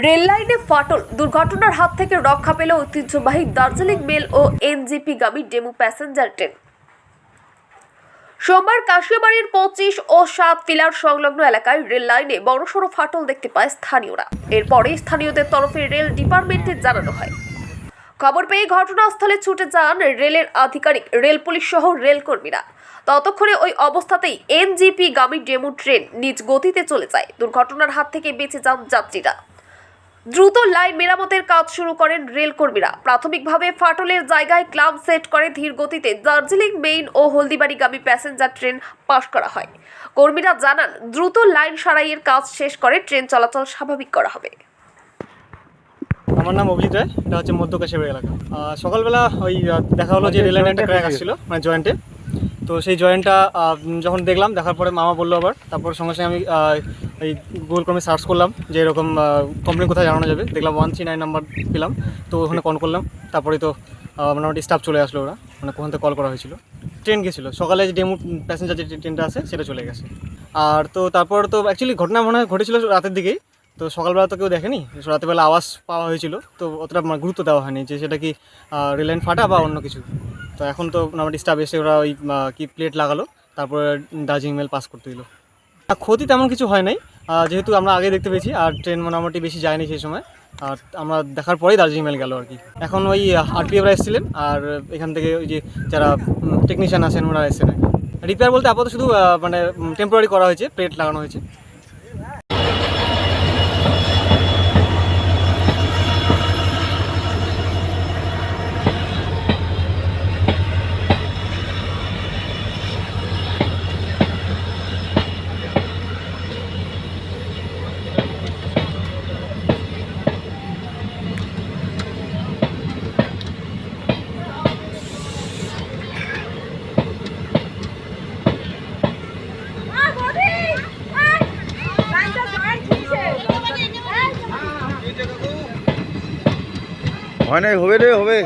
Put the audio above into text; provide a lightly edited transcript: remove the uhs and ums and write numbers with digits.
Rail লাইনে ফাটল, দুর্ঘটনার হাত থেকে রক্ষা পেল ঐতিহ্যবাহী দার্জিলিং মেল ও এনজিপি গামী ডেমু প্যাসেঞ্জার ট্রেন। সোমবার কাশিয়াবাড়ির 25 ও 7 পিলার সংলগ্ন এলাকায় রেল লাইনে বড়সড় ফাটল দেখতে পায় স্থানীয়রা। এরপরে স্থানীয়দের তরফে রেল ডিপার্টমেন্টে জানানো হয়। খবর পেয়ে ঘটনাস্থলে ছুটে যান রেলের আধিকারিক, রেল পুলিশ সহ রেল কর্মীরা। ততক্ষণে ওই অবস্থাতেই এনজিপি গামী ডেমু ট্রেন নিজ গতিতে চলে যায়। দুর্ঘটনার হাত থেকে বেঁচে যান যাত্রীরা। দ্রুত লাইন মেরামতের কাজ শুরু করেন রেল কর্মীরা। প্রাথমিকভাবে ফাটলের জায়গায় ক্লাম্প সেট করে ধীর গতিতে দার্জিলিং মেইন ও হলদিবাড়ি গামী প্যাসেঞ্জার ট্রেন পাস করা হয়। কর্মীরা জানান, দ্রুত লাইন সারাইয়ের কাজ শেষ করে ট্রেন চলাচল স্বাভাবিক করা হবে। আমার নাম অভিজিৎ রায়, এটা হচ্ছে মধ্য কাশিয়াবাড়ি এলাকা। সকালবেলা ওই দেখা হলো যে রেল লাইনে একটা ক্র্যাক আসছিল, মানে জয়েন্টে। তো সেই জয়েন্টটা যখন দেখলাম, দেখার পরে মামা বললো আবার, তারপর সঙ্গে সঙ্গে আমি এই গুগল ক্রমে সার্চ করলাম যে এরকম কমপ্লেন কোথায় জানানো যাবে। দেখলাম 139 নাম্বার পেলাম, তো ওখানে কল করলাম। তারপরে তো মোটামুটি স্টাফ চলে আসলো, ওরা মানে কোখান থেকে কল করা হয়েছিল। ট্রেন গেছিলো সকালে, যে ডেমু প্যাসেঞ্জার যে ট্রেনটা আছে সেটা চলে গেছে। আর তো তারপর তো অ্যাকচুয়ালি ঘটনা মনে হয় ঘটেছিল রাতের দিকেই। তো সকালবেলা তো কেউ দেখেনি, রাতেরবেলা আওয়াজ পাওয়া হয়েছিল, তো অতটা গুরুত্ব দেওয়া হয়নি যে সেটা কি রেল লাইন ফাটা বা অন্য কিছু। তো এখন তো মোটামুটি স্টাফ এসে ওরা ওই কি প্লেট লাগালো, তারপরে দার্জিলিং মেল পাস করতে দিল। ক্ষতি তেমন কিছু হয় নাই, যেহেতু আমরা আগে দেখতে পেয়েছি, আর ট্রেন মোটামুটি বেশি যায়নি সেই সময়। আর আমরা দেখার পরেই দার্জিলিং মেল গেল আর কি। এখন ওই আরপিএফরা এসেছিলেন, আর এখান থেকে ওই যে যারা টেকনিশিয়ান আছেন ওরা এসেছেন। রিপেয়ার বলতে আপাতত শুধু মানে টেম্পোরারি করা হয়েছে, প্লেট লাগানো হয়েছে। হয় নাই, হবে রে, হবে।